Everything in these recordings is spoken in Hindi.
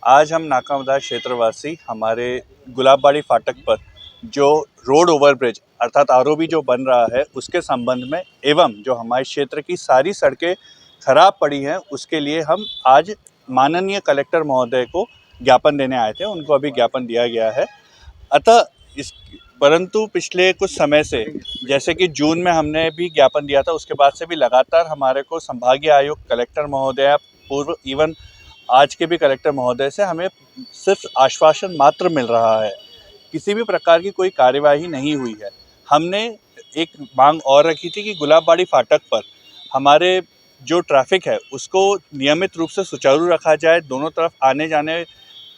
आज हम नाकामदार क्षेत्रवासी हमारे गुलाबबाड़ी फाटक पर जो रोड ओवरब्रिज अर्थात आरओबी जो बन रहा है उसके संबंध में एवं जो हमारे क्षेत्र की सारी सड़कें खराब पड़ी हैं उसके लिए हम आज माननीय कलेक्टर महोदय को ज्ञापन देने आए थे। उनको अभी ज्ञापन दिया गया है। अतः इस परंतु पिछले कुछ समय से जैसे कि जून में हमने भी ज्ञापन दिया था, उसके बाद से भी लगातार हमारे को संभागीय आयुक्त कलेक्टर महोदय पूर्व इवन आज के भी कलेक्टर महोदय से हमें सिर्फ आश्वासन मात्र मिल रहा है। किसी भी प्रकार की कोई कार्यवाही नहीं हुई है। हमने एक मांग और रखी थी कि गुलाबबाड़ी फाटक पर हमारे जो ट्रैफिक है उसको नियमित रूप से सुचारू रखा जाए, दोनों तरफ आने जाने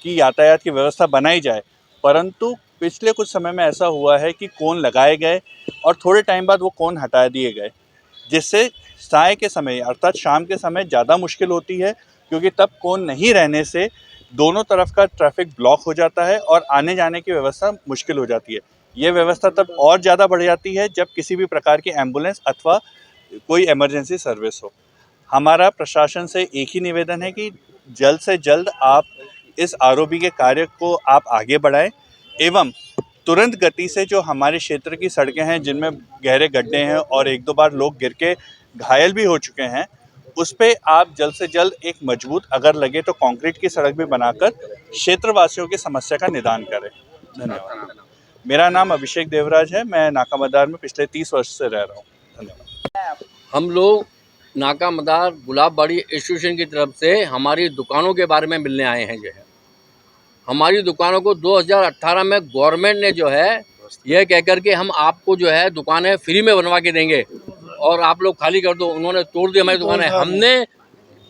की यातायात की व्यवस्था बनाई जाए। परंतु पिछले कुछ समय में ऐसा हुआ है कि कोन लगाए गए और थोड़े टाइम बाद वो कोन हटा दिए गए, जिससे साय के समय अर्थात शाम के समय ज़्यादा मुश्किल होती है, क्योंकि तब कोन नहीं रहने से दोनों तरफ का ट्रैफिक ब्लॉक हो जाता है और आने जाने की व्यवस्था मुश्किल हो जाती है। ये व्यवस्था तब और ज़्यादा बढ़ जाती है जब किसी भी प्रकार की एम्बुलेंस अथवा कोई इमरजेंसी सर्विस हो। हमारा प्रशासन से एक ही निवेदन है कि जल्द से जल्द आप इस आरओबी के कार्य को आप आगे बढ़ाएं एवं तुरंत गति से जो हमारे क्षेत्र की सड़कें हैं जिनमें गहरे गड्ढे हैं और एक दो बार लोग गिर के घायल भी हो चुके हैं, उस पे आप जल्द से जल्द एक मजबूत अगर लगे तो कंक्रीट की सड़क भी बनाकर क्षेत्रवासियों की समस्या का निदान करें। धन्यवाद। मेरा नाम अभिषेक देवराज है। मैं नाका मदार में पिछले 30 वर्ष से रह रहा हूँ। धन्यवाद। हम लोग नाका मदार गुलाबबाड़ी एसोसिएशन की तरफ से हमारी दुकानों के बारे में मिलने आए हैं। जो है हमारी दुकानों को 2018 में गवर्नमेंट ने जो है यह कहकर के हम आपको जो है दुकानें फ्री में बनवा के देंगे और आप लोग खाली कर दो, उन्होंने तोड़ दी हमारी दुकानें। हमने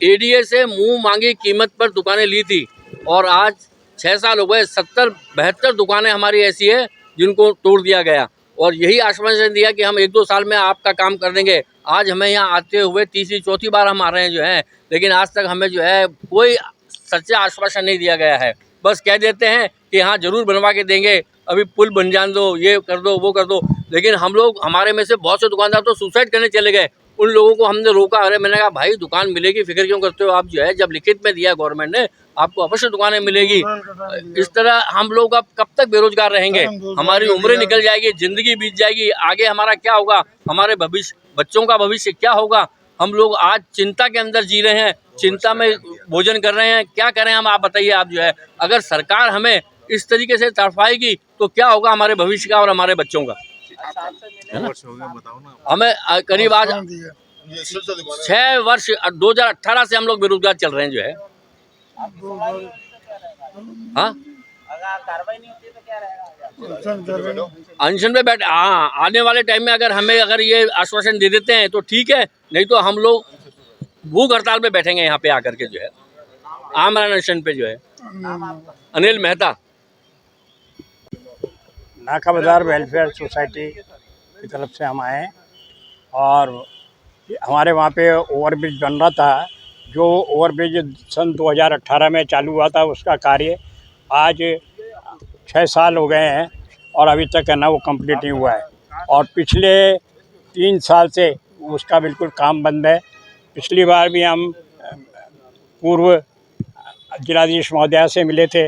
एडीए से मुंह मांगी कीमत पर दुकानें ली थी और आज 6 साल हो गए, 70-72 दुकानें हमारी ऐसी है जिनको तोड़ दिया गया और यही आश्वासन दिया कि हम 1-2 साल में आपका काम कर देंगे। आज हमें यहाँ आते हुए तीसरी चौथी बार हम आ रहे हैं जो है, लेकिन आज तक हमें जो है कोई सच्चा आश्वासन नहीं दिया गया है। बस कह देते हैं कि हाँ ज़रूर बनवा के देंगे, अभी पुल बन जान दो, ये कर दो, वो कर दो। लेकिन हम लोग हमारे में से बहुत से दुकानदार तो सुसाइड करने चले गए। उन लोगों को हमने रोका। अरे मैंने कहा भाई दुकान मिलेगी, फिक्र क्यों करते हो आप? जो है जब लिखित में दिया गवर्नमेंट ने आपको अवश्य दुकानें मिलेगी। इस तरह हम लोग अब कब तक बेरोजगार रहेंगे? हमारी उम्रें निकल जाएगी, जिंदगी बीत जाएगी, आगे हमारा क्या होगा? हमारे भविष्य, बच्चों का भविष्य क्या होगा? हम लोग आज चिंता के अंदर जी रहे हैं, चिंता में भोजन कर रहे हैं। क्या करें हम, आप बताइए। आप जो है अगर सरकार हमें इस तरीके से तड़पाएगी तो क्या होगा हमारे भविष्य का और हमारे बच्चों का? हमें करीब आज 6 वर्ष 2018 से हम लोग बेरोजगार चल रहे हैं जो है। हाँ अनशन पे बैठ, हाँ आने वाले टाइम में अगर ये आश्वासन दे देते हैं तो ठीक है, नहीं तो हम लोग भूख हड़ताल पे बैठेंगे यहाँ पे आकर के जो है, आमरण अनशन पे जो है। अनिल मेहता, नाका बाजार वेलफेयर सोसाइटी की तरफ से हम आए और हमारे वहाँ पे ओवरब्रिज बन रहा था। जो ओवरब्रिज सन 2018 में चालू हुआ था उसका कार्य आज 6 साल हो गए हैं और अभी तक है ना वो कंप्लीट नहीं हुआ है और पिछले 3 साल से उसका बिल्कुल काम बंद है। पिछली बार भी हम पूर्व जिलाधीश महोदया से मिले थे।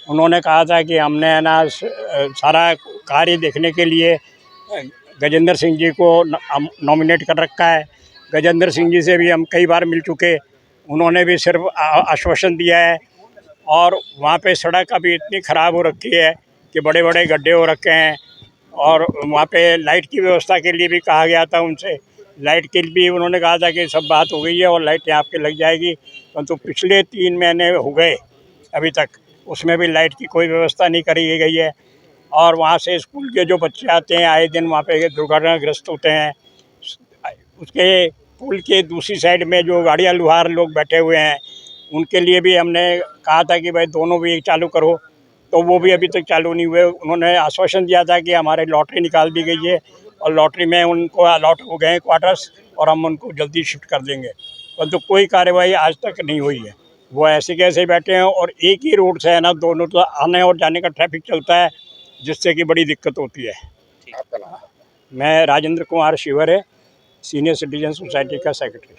उन्होंने कहा था कि हमने है ना सारा कार्य देखने के लिए गजेंद्र सिंह जी को नॉमिनेट कर रखा है। गजेंद्र सिंह जी से भी हम कई बार मिल चुके, उन्होंने भी सिर्फ आश्वासन दिया है। और वहाँ पे सड़क अभी इतनी ख़राब हो रखी है कि बड़े बड़े गड्ढे हो रखे हैं और वहाँ पे लाइट की व्यवस्था के लिए भी कहा गया था उनसे। लाइट के लिए भी उन्होंने कहा था कि सब बात हो गई है और लाइट यहाँ पे लग जाएगी, परंतु पिछले 3 महीने हो गए अभी तक उसमें भी लाइट की कोई व्यवस्था नहीं करी गई है। और वहाँ से स्कूल के जो बच्चे आते हैं आए दिन वहाँ पे दुर्घटनाग्रस्त होते हैं। उसके पुल के दूसरी साइड में जो गाड़ियाँ लुहार लोग बैठे हुए हैं उनके लिए भी हमने कहा था कि भाई दोनों भी चालू करो, तो वो भी अभी तक चालू नहीं हुए। उन्होंने आश्वासन दिया था कि हमारे लॉटरी निकाल दी गई है और लॉटरी में उनको अलॉट हो गए क्वार्टर्स और हम उनको जल्दी शिफ्ट कर देंगे, परंतु कोई कार्यवाही आज तक नहीं हुई है। वो ऐसे कैसे बैठे हैं और एक ही रोड से है ना दोनों तो आने और जाने का ट्रैफिक चलता है, जिससे कि बड़ी दिक्कत होती है। मैं राजेंद्र कुमार शिवर है, सीनियर सिटीजन सोसाइटी का सेक्रेटरी।